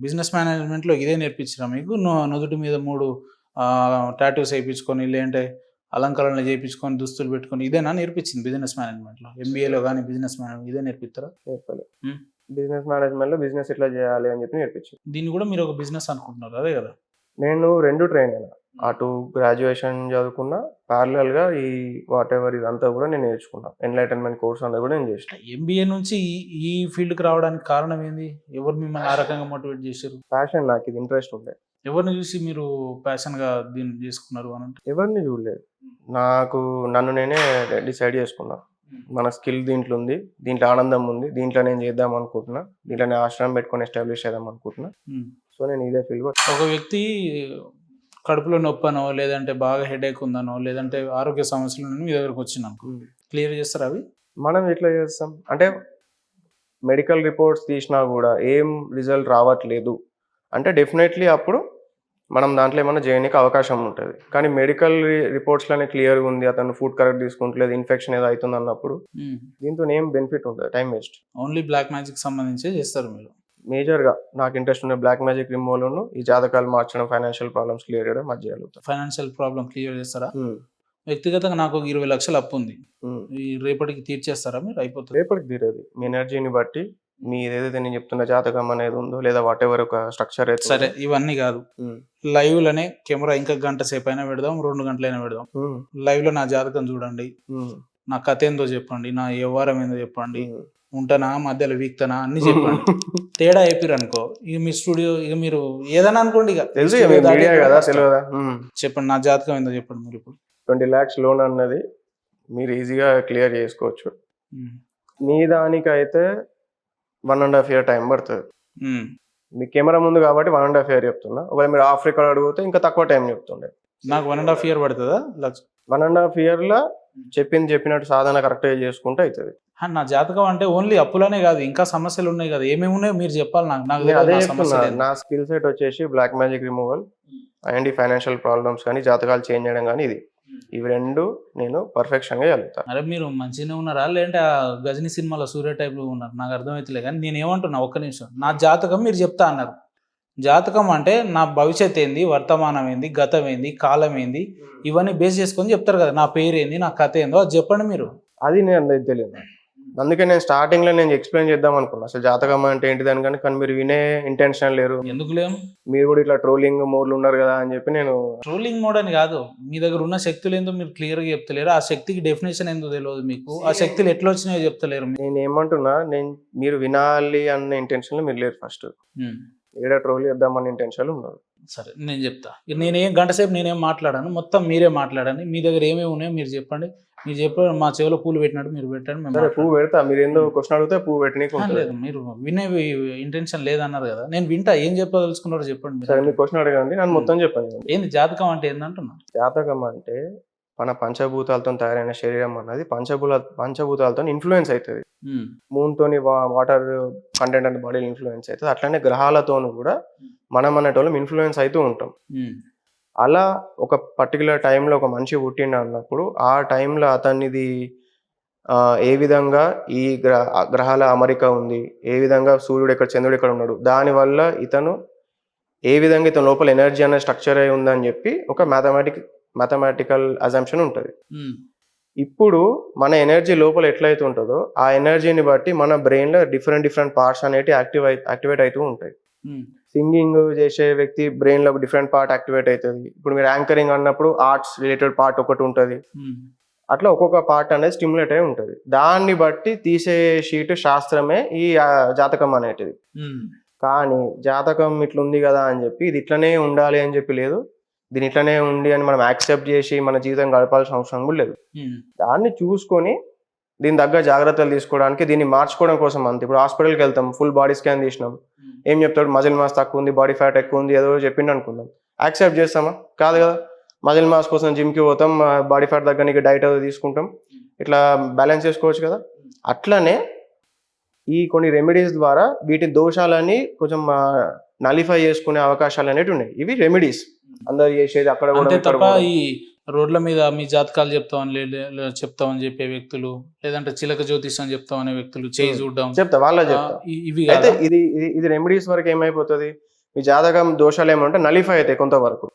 Business మేనేజ్మెంట్‌లో ఇదే నేర్పించిర్రా మీకు? నుదుటి మీద 3 టాటూస్ ఏపిచ్చుకొని, లేదంటే అలంకరణలు చేపించుకొని, దుస్తులు పెట్టుకొని ఇదేనా నేర్పించింది బిజినెస్ మేనేజ్మెంట్‌లో? ఎంబీఏలో గాని బిజినెస్ మేనేజ్మెంట్ ఇదే నేర్పిత్తరా? నేర్పలే. హ్మ్. బిజినెస్ మేనేజ్మెంట్‌లో బిజినెస్ ఎట్లా చేయాలి అని చెప్పి నేర్పించారు. దీన్ని కూడా మీరు ఒక బిజినెస్ అనుకుంటున్నారు. అదే కదా? నేను 2 ట్రైన్ అయినా. అటు గ్రాడ్యుయేషన్ చదువుకున్నా, ప్యారలల్‌గా ఈ వాటెవర్ ఇదంతా కూడా నేను నేర్చుకున్నా. ఎన్‌లైటన్‌మెంట్ కోర్స్ అనేది కూడా నేను చేసిన. ఎంబీఏ నుంచి ఈ ఫీల్డ్‌కి రావడానికి కారణం ఏంది? ఎవరు మిమ్మల్ని ఆ రకంగా మోటివేట్ చేసిర్రు? ప్యాషన్, నాకు ఇది ఇంట్రెస్ట్ ఉండే. ఎవరిని చూసి మీరు ప్యాషన్‌గా దీన్ని చేసుకున్నారు అనంటే? ఎవరిని చూడలేదు. నన్ను నేనే డిసైడ్ చేసుకున్నా. మన స్కిల్ దీంట్లో ఉంది. దీంట్లో ఆనందం ఉంది. దీంట్లో నేను చేద్దాం అనుకుంటున్నా. దీంట్లో నేను ఆశ్రమం పెట్టుకొని ఎస్టాబ్లిష్ చేద్దాం అనుకుంటున్నా. హ్మ్. సో, నేను ఇదే ఫీల్డ్‌లో ఒక వ్యక్తి కడుపులో నొప్పనో, లేదంటే బాగా హెడేక్ ఉందనో, లేదంటే ఆరోగ్య సమస్యలున్నాయని మీ దగ్గరికి వచ్చిండనుకో, క్లియర్ చేస్తారా అవి? మనం ఎట్లా చేస్తాం? అంటే మెడికల్ రిపోర్ట్స్ తీసినా గూడా ఏం రిజల్ట్ రావట్లేదు అంటే డెఫినెట్‌లీ అప్పుడు మనం దాంట్లో ఏమన్నా చేయనీకి అవకాశం ఉంటది. కానీ మెడికల్ రిపోర్ట్స్‌లోనే క్లియర్‌గా ఉంది. అతను ఫుడ్ కరెక్ట్ తీసుకుంటలేదు. ఇన్ఫెక్షన్ ఏదో అయితుందన్నప్పుడు దీంతోనేం బెనిఫిట్ ఉండదు. Time waste. Only black magic సంబంధించే చేస్తారు మీరు. మేజర్‌గా నాకు ఇంట్రెస్ట్ ఉన్న బ్లాక్ మ్యాజిక్ రిమూవల్‌ను, ఈ జాతకాలు మార్చడం, ఫైనాన్షియల్ ప్రాబ్లమ్స్ క్లియర్ చేయడం అది చేయగలుగుతా. ఫైనాన్షియల్ ప్రాబ్లమ్ క్లియర్ చేస్తారా? వ్యక్తిగతంగా నాకు ఒక 20,00,000 అప్పుంది. ఈ రేపటికి తీర్చేస్తారా మీరు? అయిపోతది. రేపటికి తీరేది. మీ ఎనర్జీని బట్టి మీదేదైతే నేను చెప్తున్న జాతకం అనేది ఉందో లేదా వాటెవర్ ఒక స్ట్రక్చర్ అయితే సరే ఇవన్నీ కాదు. లైవ్‌లోనే కెమెరా ఇంకా గంట సేపైనా పెడదాం, 2 గంటలైనా పెడదాం. లైవ్‌లో నా జాతకం చూడండి. నా కథ ఏందో చెప్పండి. నా వ్యవహారం ఏందో చెప్పండి. ఉంటానా, మధ్యలో వీక్తానా అన్నీ చెప్పండి. తేడా చెప్పిరనుకో ఇక మీ స్టూడియో ఇక మీరు ఏదైనా అనుకోండి ఇక. తెలుసు ఇక మీరు మీడియా కదా తెలియదా? చెప్పండి నా జాతకం ఏందో చెప్పండి మీరు ఇప్పుడు. 20 lakhs లోన్ అన్నది మీరు ఈజీగా క్లియర్ చేసుకోవచ్చు. మీ దానికైతే 1.5 year టైం పడుతుంది. మీ కెమెరా ముందు కాబట్టి 1.5 year చెప్తున్నా. ఒకవేళ మీరు ఆఫ్ రికార్డ్ అడిగితే ఇంకా తక్కువ టైం చెప్తుండే. నాకు 1.5 year పడుతుందా? 1.5 yearలో చెప్పినట్టు సాధన కరెక్ట్గా చేసుకుంటే అవుతుంది. నా జాతకం అంటే ఓన్లీ అప్పులనే కాదు, ఇంకా సమస్యలు ఉన్నాయి కదా. ఏమేమి ఉన్నాయో మీరు చెప్పాలి నాకు. నాకు నేను అదే తెలియదు నా చెప్తున్నా. సమస్యలు ఏందో. నా స్కిల్ సెట్ వచ్చేసి బ్లాక్ మ్యాజిక్ రిమూవల్ అండ్ ఈ ఫైనాన్షియల్ ప్రాబ్లమ్స్ కానీ జాతకాలు చేంజ్ చేయడం కానీ ఇది. ఇవి 2 నేను పర్ఫెక్షన్‌గా చేయగలుగుతా. అరే మీరు మంచిగానే ఉన్నారా, లేదంటే ఆ గజనీ సినిమాలో సూర్య టైప్‌లో ఉన్నారు? నాకు అర్థమైతలే కానీ నేను ఏమంటున్నా, ఒక్క నిమిషం. నా జాతకం మీరు చెప్తా అన్నారు. జాతకం అంటే నా భవిష్యత్ ఏంది, వర్తమానం ఏంది, గతం ఏంది, కాలం ఏంది, ఇవన్నీ బేస్ చేసుకొని చెప్తారు కదా. నా పేరు ఏంది, నా కథ ఏందో అది చెప్పండి మీరు. అది నేను అందరికి తెలియదు. అందుకే నేను స్టార్టింగ్‌లో నేను ఎక్స్‌ప్లెయిన్ చేద్దాం అనుకున్నా. అసలు జాతకం అంటే ఏంటిదని కానీ మీరు వినే ఇంటెన్షన్ లేరు. ఎందుకు లేము? మీరు కూడా ఇట్లా ట్రోలింగ్ మోడ్‌లో ఉన్నారు కదా అని చెప్పి నేను ట్రోలింగ్ మోడ్ అని కాదు. మీ దగ్గర ఉన్న శక్తులు ఏందో మీరు క్లియర్‌గా చెప్తలేరు. ఆ శక్తికి డెఫినేషన్ ఏందో తెలియదు మీకు. ఆ శక్తులు ఎట్లా వచ్చినాయో చెప్తలేరు. నేను ఏమంటున్నా, మీరు వినాలి అన్న ఇంటెన్షన్‌లో మీరు లేరు ఫస్ట్. ఏడా ట్రోల్ చేద్దామన్న ఇంటెన్షన్‌లో ఉన్నారు. సరే నేను చెప్తా. నేనేం గంట సేపు నేనేం మాట్లాడాను, మొత్తం మీరే మాట్లాడండి. మీ దగ్గర ఏమేమి ఉన్నాయో మీరు చెప్పండి. మీరు చెప్పండి, మా చెవిలో పూలు పెట్టినట్టు మీరు పెట్టండి. సరే పువ్వు పెడతా. మీరు ఏందో క్వశ్చన్ అడిగితే పువ్వు పెట్టనీకి ఉంటుంది. లేదు, మీరు వినే ఇంటెన్షన్ లేదన్నారు కదా. నేను వింటా, ఏం చెప్పదలుచుకున్నారో చెప్పండి. సరే మీరు క్వశ్చన్ అడగండి, నేను మొత్తం చెప్పండి. ఏంది జాతకం అంటే ఏందంటున్నా? జాతకం అంటే మన పంచభూతాలతో తయారైన శరీరం అన్నది పంచభూతాలతో ఇన్ఫ్లుయెన్స్ అవుతుంది. మూన్తోని వాటర్ కంటెంట్ అంటే బాడీలో ఇన్ఫ్లుయెన్స్ అవుతుంది. అట్లనే గ్రహాలతోనూ కూడా మనం అనేటోళ్ళం ఇన్ఫ్లుయెన్స్ అవుతూ ఉంటాం. అలా ఒక పర్టికులర్ టైంలో ఒక మనిషి పుట్టిండు అన్నప్పుడు ఆ టైంలో అతనిది ఏ విధంగా ఈ గ్రహాల అమరిక ఉంది, ఏ విధంగా సూర్యుడు ఎక్కడ, చంద్రుడు ఎక్కడ ఉన్నాడు, దానివల్ల ఇతను ఏ విధంగా ఇతని లోపల ఎనర్జీ అనే స్ట్రక్చర్ అయి ఉందని చెప్పి ఒక మ్యాథమెటికల్ అజంప్షన్ ఉంటుంది. ఇప్పుడు మన ఎనర్జీ లోపల ఎట్లయితే ఉంటుందో ఆ ఎనర్జీని బట్టి మన బ్రెయిన్లో డిఫరెంట్ పార్ట్స్ అనేవి యాక్టివేట్ అవుతూ ఉంటాయి. సింగింగ్ చేసే వ్యక్తి బ్రెయిన్లో డిఫరెంట్ పార్ట్ యాక్టివేట్ అవుతుంది. ఇప్పుడు మీరు యాంకరింగ్ అన్నప్పుడు ఆర్ట్స్ రిలేటెడ్ పార్ట్ ఒకటి ఉంటుంది. అట్లా ఒక్కొక్క పార్ట్ అనేది స్టిమ్యులేట్ అయి ఉంటుంది. దాన్ని బట్టి తీసే షీట్ శాస్త్రమే ఈ జాతకం అనేటిది. కానీ జాతకం ఇట్లుంది కదా అని చెప్పి ఇది ఇట్లనే ఉండాలి అని చెప్పి లేదు. దీని ఇట్లనే ఉండి అని మనం యాక్సెప్ట్ చేసి మన జీవితం గడపాల్సిన అవసరం కూడా లేదు. దాన్ని చూసుకొని దీని తగ్గ జాగ్రత్తలు తీసుకోవడానికి, దీన్ని మార్చుకోవడం కోసం అంతే. ఇప్పుడు హాస్పిటల్కి వెళ్తాం, ఫుల్ బాడీ స్కాన్ తీసినాం, ఏం చెప్తాడు, మజిల్ మాస్ తక్కువ ఉంది, బాడీ ఫ్యాట్ ఎక్కువ ఉంది, ఏదో చెప్పిండు అనుకుందాం. యాక్సెప్ట్ చేస్తామా? కాదు కదా. మజిల్ మాస్ కోసం జిమ్కి పోతాం, బాడీ ఫ్యాట్ తగ్గడానికి డైట్ ఏదో తీసుకుంటాం, ఇట్లా బ్యాలెన్స్ చేసుకోవచ్చు కదా. అట్లనే ఈ కొన్ని రెమెడీస్ ద్వారా వీటి దోషాలని కొంచెం నలిఫై చేసుకునే అవకాశాలు అనేవి ఉన్నాయి. ఇవి రెమెడీస్ అందరు చేసేది అక్కడ కూడా. తప్ప ఈ రోడ్ల మీద మీ జాతకాలు చెప్తామని చెప్తామని చెప్పే వ్యక్తులు, లేదంటే చిలక జ్యోతిషం చెప్తామనే వ్యక్తులు, చేయి చూడడం, చెప్తా వాళ్ళ చెప్తా. ఇవి అయితే కాదా? ఇది రెమెడీస్ వరకు ఏమైపోతుంది, మీ జాతకం దోషాలు ఏమంటే నలిఫై అవుతాయి కొంతవరకు.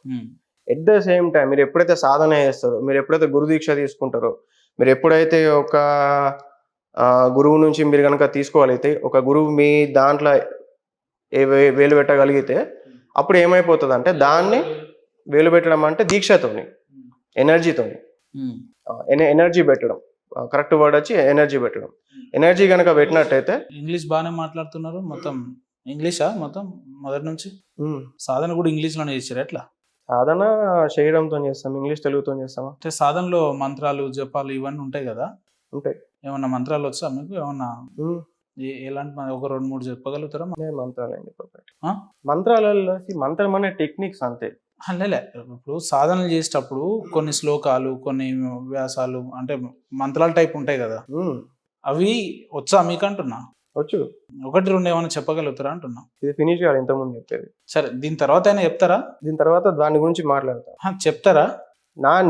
ఎట్ ద సేమ్ టైం మీరు ఎప్పుడైతే సాధన చేస్తారో, మీరు ఎప్పుడైతే గురు దీక్ష తీసుకుంటారో, మీరు ఎప్పుడైతే ఒక గురువు నుంచి మీరు కనుక తీసుకోగలిగితే, ఒక గురువు మీ దాంట్లో వేలు పెట్టగలిగితే, అప్పుడు ఏమైపోతుంది అంటే దాన్ని వేలు పెట్టడం అంటే దీక్షతోని, ఎనర్జీతోని, ఎనర్జీ పెట్టడం, కరెక్ట్ వర్డ్ వచ్చి ఎనర్జీ పెట్టడం. ఎనర్జీ కనుక పెట్టినట్టయితే. ఇంగ్లీష్ బాగానే మాట్లాడుతున్నారు, మొత్తం ఇంగ్లీషా మొత్తం మొదటి నుంచి? సాధన కూడా ఇంగ్లీష్ లోనే చేశారు ఎట్లా? సాధన చేయడంతో చేస్తాం, ఇంగ్లీష్ తెలుగుతో చేస్తామా? అంటే సాధనలో మంత్రాలు జపాలు ఇవన్నీ ఉంటాయి కదా? ఉంటాయి. ఏమన్నా మంత్రాలు వచ్చా మీకు? ఏమన్నా ఎలాంటి ఒక 2-3 చెప్పగలుగుతారా? మంత్రాలు ఏం చెప్పకండి. మంత్రాలలో మంత్రం అనే టెక్నిక్స్ అంతే. లేలే, ఇప్పుడు సాధనలు చేసేటప్పుడు కొన్ని శ్లోకాలు, కొన్ని వ్యాసాలు, అంటే మంత్రాల టైప్ ఉంటాయి కదా, అవి వచ్చా మీకు అంటున్నా? వచ్చు. 1-2 ఏమైనా చెప్పగలుగుతారా అంటున్నా? ఇది ఫినిష్ కాదు, ఇంతకుముందు చెప్పేది. సరే, దీని తర్వాత అయినా చెప్తారా? దీని తర్వాత దాని గురించి మాట్లాడతా. చెప్తారా?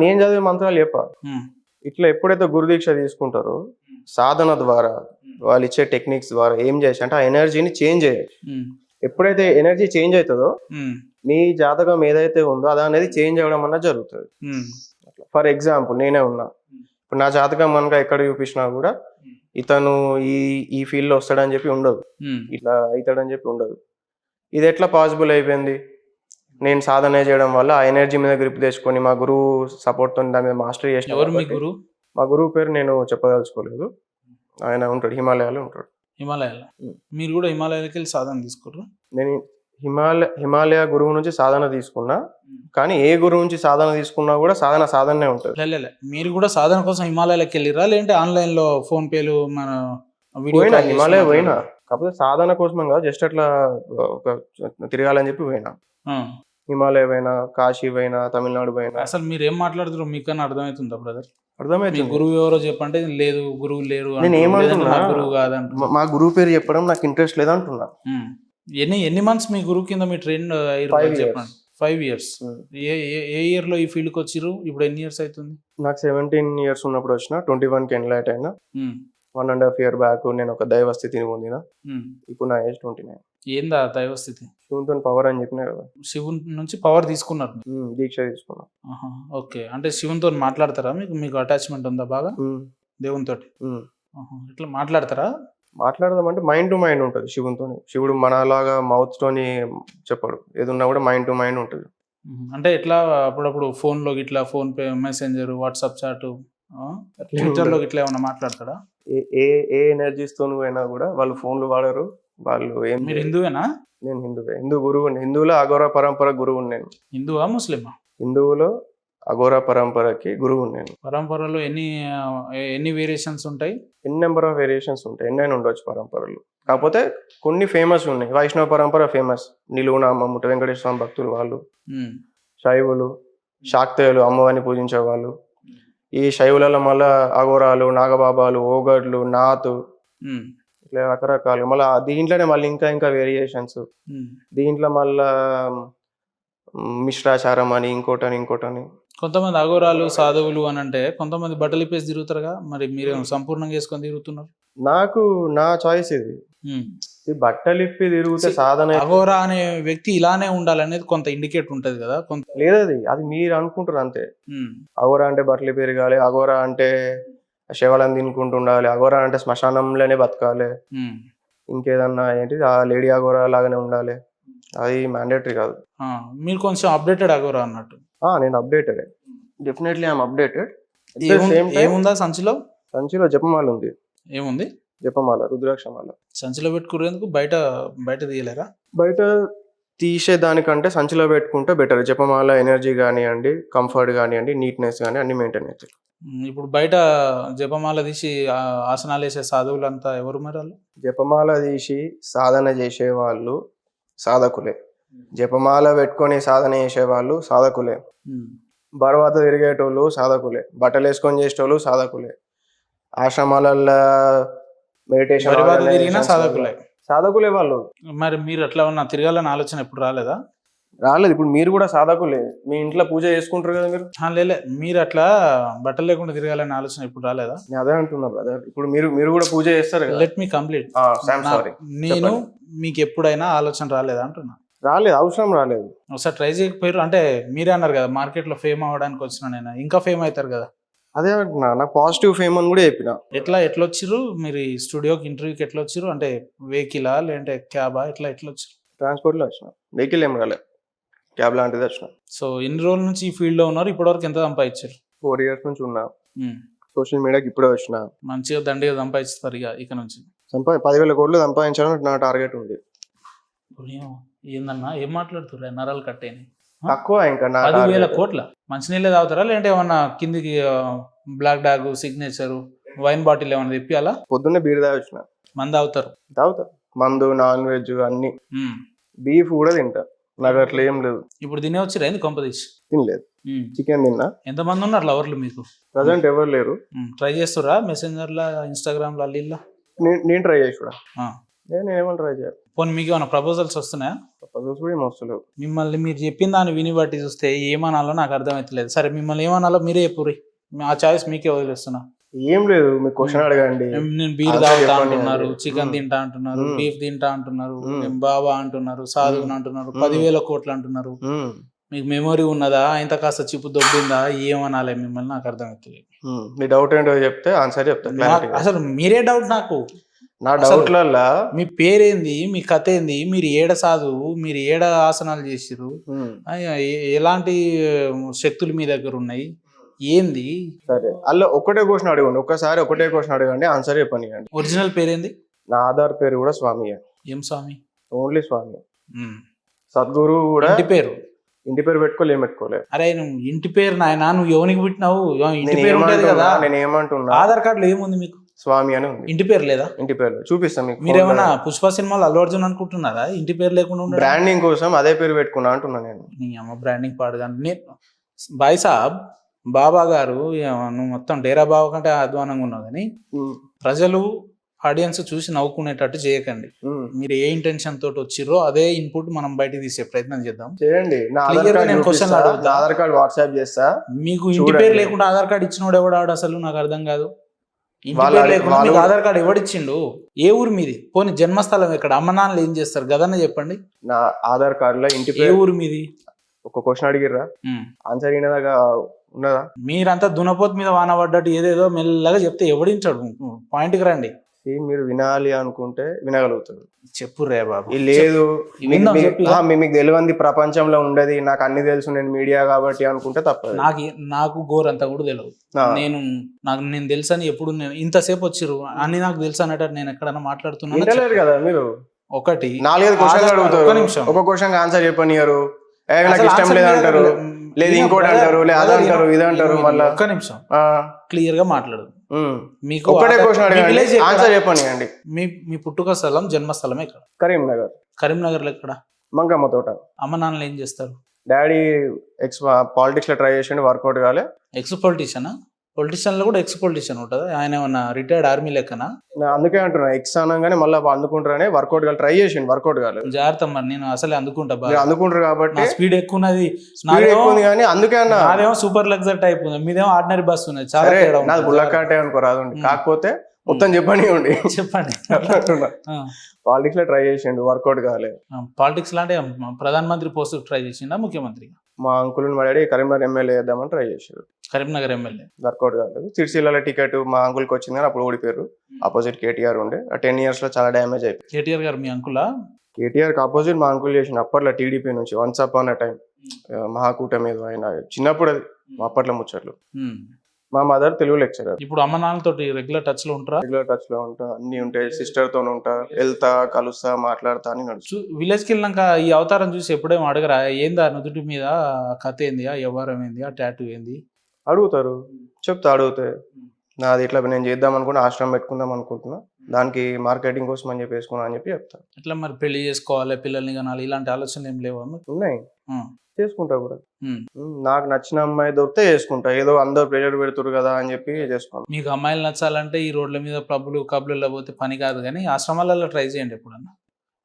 నేను చదివే మంత్రాలు చెప్ప. ఇట్లా ఎప్పుడైతే గురుదీక్ష తీసుకుంటారో, సాధన ద్వారా వాళ్ళు ఇచ్చే టెక్నిక్స్ ద్వారా ఏం చేయొచ్చు అంటే ఆ ఎనర్జీని చేంజ్ చేయొచ్చు. ఎప్పుడైతే ఎనర్జీ చేంజ్ అవుతుందో, మీ జాతకం ఏదైతే ఉందో అది అనేది చేంజ్ అవ్వడం అన్నది జరుగుతుంది. ఫర్ ఎగ్జాంపుల్ నేనే ఉన్నా, ఇప్పుడు నా జాతకం కనుక ఎక్కడ చూపించినా కూడా ఇతను ఈ ఫీల్డ్ లో వస్తాడని చెప్పి ఉండదు, ఇట్లా అవుతాడని చెప్పి ఉండదు. ఇది ఎట్లా పాసిబుల్ అయిపోయింది? నేను సాధన చేయడం వల్ల ఆ ఎనర్జీ మీద గ్రిప్ తెచ్చుకొని మా గురువు సపోర్ట్ తో దాని మీద మాస్టరీ చేసిన. మా గురువు పేరు నేను చెప్పదలుచుకోలేదు, ఆయన ఉంటాడు, హిమాలయాలో ఉంటాడు. హిమాలయాలో? మీరు కూడా హిమాలయాలకి వెళ్ళి సాధన తీసుకుర్రు? నేను హిమాలయ గురువు నుంచి సాధన తీసుకున్నా, కానీ ఏ గురువు నుంచి సాధన తీసుకున్నా కూడా సాధనే ఉంటుంది. మీరు కూడా సాధన కోసం హిమాలయాలకు వెళ్ళిరా, లేదంటే ఆన్లైన్ లో ఫోన్ పేలు మన హిమాలయ పోయినా, కాకపోతే సాధన కోసం కాదు, జస్ట్ అట్లా ఒక తిరగాలని చెప్పి పోయినా. హిమాలయ పోయినా, కాశీ పోయినా, తమిళనాడు పోయినా. అసలు మీరు ఏం మాట్లాడుతున్నారు మీకన్నా అర్థమవుతుందా బ్రదర్? అర్థమైంది. గురువు ఎవరో చెప్పంటే లేదు, గురువు లేరు. నేను ఏమంటున్నా, గురువు కాదంటున్నా, మా గురువు పేరు చెప్పడం నాకు ఇంట్రెస్ట్ లేదంటున్నా. ఎన్ని మంత్స్ మీ గురువు కింద మీ ట్రైన్ చెప్పండి? 5 years. ఏ ఇయర్ లో ఈ ఫీల్డ్ కి వచ్చిర్రు? ఇప్పుడు ఎన్ని ఇయర్స్ అవుతుంది? నాకు 17 years ఉన్నప్పుడు వచ్చిన, 21 కి ఎన్లైట్ అయినా. 1.5 year బ్యాక్ నేను ఒక దైవ స్థితిని పొందిన. ఇప్పుడు నా ఏజ్ 29. ఏందా దైవ స్థితి? శివునితో పవర్ అని చెప్పినా కదా. శివుని నుంచి పవర్ తీసుకున్నారు? దీక్ష తీసుకున్నా. ఓకే, అంటే శివునితో మాట్లాడతారా? మీకు అటాచ్మెంట్ ఉందా బాగా దేవునితో? ఇట్లా మాట్లాడతారా? మాట్లాడదామంటే మైండ్ టు మైండ్ ఉంటుంది శివునితో. శివుడు మనలాగా మౌత్ తోని చెప్పడు, ఏదున్నా కూడా మైండ్ టు మైండ్ ఉంటుంది. అంటే ఎట్లా అప్పుడప్పుడు ఫోన్ లో ఇట్లా PhonePe, messenger, WhatsApp chat, Twitter లో ఇట్లా ఏమన్నా మాట్లాడతాడా? ఏ ఎనర్జీస్ తో అయినా కూడా వాళ్ళు ఫోన్లు వాడరు. వాళ్ళు ఏం. మీరు హిందువేనా? నేను హిందూ గురువు. హిందువులో అఘోరా పరంపర గురువు నేను. హిందువా ముస్లిమా? హిందువులో అఘోరా పరంపరకి గురువు నేను. పరంపరలో ఎన్ని వేరియేషన్స్ ఉంటాయి? ఎన్ని నెంబర్ ఆఫ్ వేరియేషన్స్ ఉంటాయి, ఎన్నైనా ఉండొచ్చు పరంపరలు. కాకపోతే కొన్ని ఫేమస్ ఉన్నాయి. వైష్ణవ పరంపర ఫేమస్, నిలువునామ ముట్ట వెంకటేశ్వర స్వామి భక్తులు వాళ్ళు. శైవులు, శాక్తేయులు అమ్మవారిని పూజించే వాళ్ళు. ఈ శైవులలో మళ్ళా అఘోరాలు, నాగబాబాలు, ఓగడ్లు, నాతు, ఇట్లా రకరకాలు. మళ్ళీ దీంట్లోనే మళ్ళీ ఇంకా వేరియేషన్స్. దీంట్లో మళ్ళా మిశ్రాచారం అని ఇంకోటని. కొంతమంది అఘోరాలు, సాధువులు అని అంటే కొంతమంది బట్టలు ఇప్పేసి తిరుగుతారుగా, మరి మీరు సంపూర్ణంగా వేసుకొని తిరుగుతున్నారు? నా చాయిస్ ఇది. బట్టలు ఇప్పి తిరుగుతే సాధన. అఘోరా అనే వ్యక్తి ఇలానే ఉండాలనేది కొంత ఇండికేట్ ఉంటది కదా. లేదది, అది మీరు అనుకుంటారు అంతే. అఘోరా అంటే బట్టలు పెరగాలి, అఘోరా అంటే శవాలను తినుకుంటూ ఉండాలి, అఘోరా అంటే శ్మశానంలోనే బతకాలి, ఇంకేదన్నా ఏంటి ఆ లేడీ అఘోరా లాగానే ఉండాలి, అది మ్యాండేటరీ కాదు. మీరు కొంచెం అప్డేటెడ్ అఘోరా అన్నట్టు. నేను అప్డేటెడ్, డెఫినెట్లీ ఐఎమ్ అప్డేటెడ్. ఏముందా సంచిలో? జపమాల ఉంది. ఏముంది? జపమాల, రుద్రాక్షమాల. సంచిలో పెట్టుకునేందుకు బయట తీయలేరా? బయట తీసేదానికంటే సంచిలో పెట్టుకుంటే బెటర్. జపమాల ఎనర్జీ కానివ్వండి, కంఫర్ట్ కానివ్వండి, నీట్నెస్ కానీ అన్ని మెయింటైన్ అవుతాయి. ఇప్పుడు బయట జపమాల తీసి ఆసనాలు వేసే సాధువులంతా ఎవరు మరి? వాళ్ళు జపమాల తీసి సాధన చేసే వాళ్ళు సాధకులే. జపమాల పెట్టుకొని సాధన చేసేవాళ్ళు సాధకులే. బర్వాత తిరిగేటోళ్ళు సాధకులే. బట్టలు వేసుకొని చేసేటోళ్ళు సాధకులే. ఆశ్రమాలలో మెడిటేషన్ సాధకులే సాధకులే వాళ్ళు. మరి మీరు అట్లా ఉన్న తిరగాలని ఆలోచన ఎప్పుడు రాలేదా? రాలేదు. ఇప్పుడు మీరు కూడా సాధకులే, మీ ఇంట్లో పూజ చేసుకుంటారు కదా మీరు. లేలే, మీరు అట్లా బట్టలు లేకుండా తిరగాలనే ఆలోచన ఇప్పుడు రాలేదా? నేను అదే అంటున్నా బ్రదర్, ఇప్పుడు మీరు కూడా పూజ చేస్తారు కదా. Let me complete. సారీ, నేను మీకు ఎప్పుడైనా ఆలోచన రాలేదా అంటున్నా. రాలేదు, అవసరం రాలేదు. ఒకసారి ట్రై చేయకపోయారు అంటే మీరే అన్నారు కదా మార్కెట్ లో ఫేమ్ అవ్వడానికి వచ్చిన నేను, ఇంకా ఫేమ్ అవుతారు కదా. అదే అంటున్నా, నాకు పాజిటివ్ ఫేమ్ అని కూడా చెప్పిన. ఎట్లా వచ్చిర్రు మీరు ఈ స్టూడియోకి ఇంటర్వ్యూకి? ఎట్లా వచ్చిర్రు అంటే వెహికలా లేదంటే క్యాబా? ఎట్లా వచ్చిర్రు? ట్రాన్స్పోర్ట్లో వచ్చిన, వెహికల్ ఏం రాలేదు, క్యాబ్ లాంటిది వచ్చిన. సో ఎన్ని రోజుల నుంచి ఈ ఫీల్డ్ లో ఉన్నారు? ఇప్పటివరకు ఎంత సంపాదించారు? 4 years నుంచి ఉన్నా. సోషల్ మీడియాకి ఇప్పుడే వచ్చిన. మంచిగా దండిగా సంపాదిస్తారు ఇక నుంచి. 10,000 కోట్లు సంపాదించాలని నా టార్గెట్ ఉంది. ఏందన్నా ఏం మాట్లాడుతుర్రు? నరాలు కట్టేని తక్కువ ఇంకా 10,000 కోట్ల. మంచినీళ్ళే తాగుతారా లేదంటే ఏమన్నా కిందికి Black Dog Signature wine bottle ఏమన్నా తెప్పి అలా? పొద్దున్నే బీర్ తాగొచ్చిన. మంది తాగుతా, మందు, నాన్ వెజ్ అన్ని, బీఫ్ కూడా తింటా, నాకు అట్లా ఏం లేదు. ఇప్పుడు తినే వచ్చిరా ఏంది కొంపదీసి? తినలేదు, చికెన్ తిన్నా. ఎంతమంది ఉన్నారు లవర్లు మీకు? ప్రజెంట్ ఎవరు లేరు. ట్రై చేస్తురా మెసెంజర్లా, ఇన్స్టాగ్రామ్ లా, అల్లిల్లా? నేను ట్రై చేసి కూడా, నేను ఏమైనా ట్రై చేయాలి. పోనీ మీకు ఏమైనా ప్రపోజల్స్ వస్తున్నాయా? ప్రపోజల్స్ కూడా ఏం వస్తలేవు. మిమ్మల్ని మీరు చెప్పిన దాన్ని విని బట్టి చూస్తే ఏమనాలో నాకు అర్థమవుతలేదు. సరే మిమ్మల్ని ఏమనాలో మీరే చెప్పుర్రి, ఆ చాయిస్ మీకే వదిలేస్తున్నా. ఏం లేదు, మీకు క్వశ్చన్ అడగండి. నేను బీర్ తాగుతా అంటున్నారు, చికెన్ తింటా అంటున్నారు, బీఫ్ తింటా అంటున్నారు, నేను బాబా అంటున్నారు, సాధువుని అంటున్నారు, 10,000 కోట్లు అంటున్నారు. మీకు మెమొరీ ఉన్నదా? ఇంత కాస్త చిప్పు దొబ్బిందా? ఏమనాలి మిమ్మల్ని నాకు అర్థమవుతుంది. మీ డౌట్ ఏంటో చెప్తే ఆన్సర్ చెప్తా. అసలు మీరే డౌట్ నాకు. నా డౌట్లల్లా మీ పేరేంది, మీ కథ ఏంది, మీరు ఏడ సాధువు, మీరు ఏడ ఆసనాలు చేసిర్రు, ఎలాంటి శక్తులు మీ దగ్గర ఉన్నాయి, ఏంది? సరే, అలా ఒకటే క్వశ్చన్ అడగండి, ఒక్కసారి ఒకటే క్వశ్చన్ అడగండి, ఆన్సర్ చెప్పండి. ఒరిజినల్ పేరేంది? నా ఆధార్ పేరు కూడా స్వామియే. ఏం స్వామి? ఓన్లీ స్వామి. సద్గురు కూడా ఇంటి పేరు పెట్టుకోలే, పెట్టుకోలే. అరే నువ్వు ఇంటి పేరు నాయన, నువ్వు ఎవరికి పుట్టినావు? ఇంటి పేరు ఉంటది కదా. నేను ఏమంటున్నా, ఆధార్ కార్డులో ఏముంది మీకు? స్వామి అని ఉంది. ఇంటి పేరు లేదా? ఇంటి పేరు చూపిస్తాను మీకు. మీరేమన్నా పుష్ప సినిమాలో అల్లు అర్జున్ అనుకుంటున్నారా? ఇంటి పేరు లేకుండా బ్రాండింగ్ కోసం అదే పేరు పెట్టుకున్నా అంటున్నా నేను. నీ అమ్మ బ్రాండింగ్ పాడుగా. బాయ్ సాబ్, బాబా గారు నువ్వు మొత్తం డేరా బాబా కంటే అధ్వానంగా ఉన్నావు, కానీ ప్రజలు ఆడియన్స్ చూసి నవ్వుకునేటట్టు చేయకండి. మీరు ఏ ఇంటెన్షన్ తోటి వచ్చిర్రో అదే ఇన్పుట్ మనం బయటకు తీసే ప్రయత్నం చేద్దాం. చేయండి. ఆధార్ కార్డ్ వాట్సాప్ చేస్తా మీకు. ఇంటి పేరు లేకుండా ఆధార్ కార్డు ఇచ్చినోడు ఎవడాడు అసలు? నాకు అర్థం కాదు. ఇంటి పేరు లేకుండా మీకు ఆధార్ కార్డు ఎవడిచ్చిండు? ఏ ఊరు మీది? పోనీ జన్మస్థలం ఎక్కడ? అమ్మ నాన్నలు ఏం చేస్తారు గదన్న చెప్పండి. నా ఆధార్ కార్డు లో ఇంటి ఏ ఊరు మీది? ఒక క్వశ్చన్ అడిగిర్రా, ఆన్సర్ అయినదాకా ఉన్నదా? మీరంతా దునపోతు మీద వాన పడ్డట్టు ఏదేదో మెల్లగా చెప్తే ఎవడించాడు? పాయింట్కి రండి. మీరు వినాలి అనుకుంటే వినగలుగుతారు. చెప్పు రే బాబు. లేదు మీకు తెలియంది ప్రపంచంలో ఉండదు, నాకు అన్ని తెలుసు, నేను మీడియా కాబట్టి అనుకుంటే తప్ప. నాకు గోరంతా కూడా తెలియదు. నేను తెలుసు అని ఎప్పుడు ఇంతసేపు వచ్చిర్రు అన్ని నాకు తెలుసు అనేటట్టు నేను ఎక్కడన్నా మాట్లాడుతున్నాను కదా. మీరు ఒకటి 4-5 క్వశ్చన్లు అడుగుతారు, ఒక క్వశ్చన్ ఆన్సర్ చెప్పనియరు, నాకు ఇష్టం లేదంటారు, లేదు ఇంకోటి అంటారు, లేదు అదంటారు, ఇదంటారు. మళ్ళీ ఒక్క నిమిషం క్లియర్ గా మాట్లాడదు. మీకు ఆన్సర్ చెప్పండి. మీ పుట్టుక స్థలం, జన్మస్థలం ఎక్కడ? కరీంనగర్. కరీంనగర్ లో ఎక్కడ? మంగమ్మ తోట. అమ్మ నాన్నలు ఏం చేస్తారు? డాడీ పాలిటిక్స్ లో ట్రై చేసి వర్కౌట్ కాలే. ఎక్స్ పొలిటీషియనా? పొలిటీషియన్ లో కూడా ఎక్స్ పొలిటీషియన్ ఉంటుందా? ఆయన ఏమన్నా రిటైర్డ్ ఆర్మీ లెక్కనా? అందుకే అంటున్నా, ఎక్స్ అనగానే మళ్ళీ అందుకుంటారని వర్కౌట్ కాదు, ట్రై చేసిండు, వర్కౌట్ కాలేదు. జాగ్రత్త మరి, నేను అసలే అందుకుంటా. అందుకుంటారు కాబట్టి స్పీడ్ ఎక్కువ ఉన్నది కానీ అందుకే అన్న. నాదేమో సూపర్ లగ్జరీ టైప్ ఉంది, మీదేమో ఆర్డినరీ బస్ ఉన్నది. చాలా నాది బుల్లకాటే అనుకోరాదు, కాకపోతే మొత్తం చెప్పండి. పాలిటిక్స్ లో ట్రై చేసిండు, వర్కౌట్ కాలేదు. పాలిటిక్స్ లో అంటే ప్రధానమంత్రి పోస్ట్ ట్రై చేసిండా, ముఖ్యమంత్రి? మా అంకుల్ మా డాడీ కరీంనగర్ ఎమ్మెల్యే చేద్దామని ట్రై చేశారు. కరీంనగర్ ఎమ్మెల్యే వర్కౌట్ కాలేదు. సిరిసిల్ల టికెట్ మా అంకుల్కి వచ్చింది కానీ అప్పుడు ఓడిపోయారు. ఆపోజిట్ కేటీఆర్ ఉండే. ఆ 10 years లో చాలా డ్యామేజ్ అయిపోయింది. కేటీఆర్ గారు మీ అంకులా? కేటీఆర్ కి ఆపోజిట్ మా అంకుల్ చేసిన అప్పట్లో టీడీపీ నుంచి వన్స్ అపాన్ అ టైం మహాకూటమి ఏదో ఆయన చిన్నప్పుడు, అది అప్పట్లో ముచ్చట్లు. మా మదర్ తెలుగు లెక్చరర్. ఇప్పుడు అమ్మ నాన్నతో రెగ్యులర్ టచ్ లో ఉంటారా? రెగ్యులర్ టచ్ లో ఉంటా, అన్ని ఉంటాయి. సిస్టర్ తో ఉంటా, వెళ్తా, కలుస్తా, మాట్లాడతా అని నడుచు. విలేజ్ కి వెళ్ళినాక ఈ అవతారం చూసి ఎప్పుడేమో అడగరా, ఏందా నుదుటి మీద కథ ఏంది, ఆ వ్యవహారం ఏంది, ఆ టాటూ ఏంది? అడుగుతారు, చెప్తా. అడిగితే నాది ఇట్లా నేను చేద్దాం అనుకున్నా, ఆశ్రమం పెట్టుకుందాం అనుకుంటున్నా, దానికి మార్కెటింగ్ కోసం అని చెప్పి వేసుకున్నా అని చెప్పి చెప్తా. ఇట్లా మరి పెళ్లి చేసుకోవాలి, పిల్లల్ని కనాలి, ఇలాంటి ఆలోచనలు ఏం లేవా? ఉన్నాయి, చేసుకుంటా కూడా. నాకు నచ్చిన అమ్మాయి దొరికితే చేసుకుంటా, ఏదో అందరు ప్రెషర్ పెడుతురు కదా అని చెప్పి చేసుకోండి. మీకు అమ్మాయిలు నచ్చాలంటే ఈ రోడ్ల మీద క్లబ్లలో పోతే పని కాదు, కానీ ఆశ్రమాలలో ట్రై చేయండి ఎప్పుడన్నా.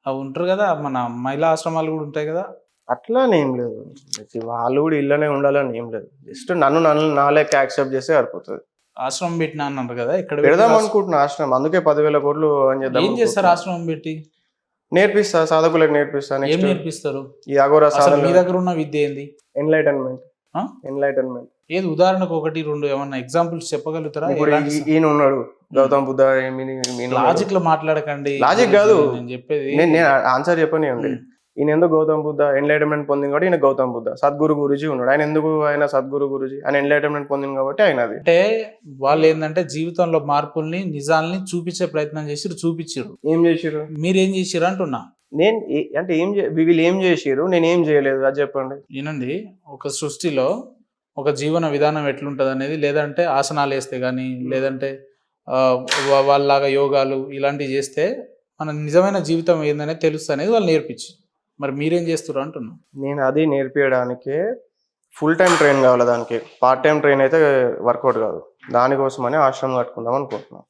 అవి ఉంటారు కదా, మన మహిళా ఆశ్రమాలు కూడా ఉంటాయి కదా. అట్లా అని ఏం లేదు. వాళ్ళు కూడా ఇళ్ళనే ఉండాలని ఏం లేదు. జస్ట్ నన్ను నా లెక్క యాక్సెప్ట్ చేస్తే సరిపోతుంది. ఆశ్రమం పెట్టినా అన్నారు కదా, ఇక్కడ పెడదాం అనుకుంటున్నా ఆశ్రమం. అందుకే 10,000 కోట్లు అని చేద్దాం ఏం చేస్తారు అనుకుంటున్నా. ఆశ్రమం పెట్టి? నేర్పిస్తా, సాధకులకు నేర్పిస్తా. ఏం నెక్స్ట్ నేర్పిస్తారు? ఈ అఘోర అసలు సాధన, మీ దగ్గర ఉన్న విద్య ఏంది? ఎన్లైటన్మెంట్. ఆ? ఎన్లైటన్మెంట్ ఏది ఉదాహరణకు 1-2 ఏమన్నా ఎగ్జాంపుల్స్ చెప్పగలుగుతారా? ఇప్పుడు ఈయన ఉన్నాడు గౌతమ్ బుద్ధ. లాజిక్ లో మాట్లాడకండి. లాజిక్ కాదు, నేను చెప్పేది నేను ఆన్సర్ చెప్పని ఉంది. ఈయన ఎందుకు గౌతమ్ బుద్ధ ఎన్లైటన్మెంట్ పొందింది కాబట్టి ఈయన గౌతమ్ బుద్ధ. సద్గురు గురుజీ ఉన్నాడు, ఆయన ఎందుకు ఆయన సద్గురు గురుజీ? ఆయన ఎన్లైటన్మెంట్ పొందింది కాబట్టి ఆయన అది. అంటే వాళ్ళు ఏంటంటే జీవితంలో మార్పుల్ని, నిజాల్ని చూపించే ప్రయత్నం చేసి చూపించారు. ఏం చేసిర్రు? మీరేం చేసిర్రు అంటున్నా. నేను అంటే వీళ్ళు ఏం చేసిర్రు, నేను ఏం చేయలేదు, అది చెప్పండి. వినండి, ఒక సృష్టిలో ఒక జీవన విధానం ఎట్లుంటది అనేది, లేదంటే ఆసనాలు వేస్తే కానీ, లేదంటే వాళ్ళలాగా యోగాలు ఇలాంటివి చేస్తే మన నిజమైన జీవితం ఏందనేది తెలుస్తుంది అనేది వాళ్ళు నేర్పించి. మరి మీరేం చేస్తారు అంటున్నా. నేను అది నేర్పించడానికే ఫుల్ టైం ట్రైన్ కావాలి, దానికి పార్ట్ టైం ట్రైన్ అయితే వర్కౌట్ కాదు. దానికోసమని ఆశ్రమం కట్టుకుందాం అనుకుంటున్నాను.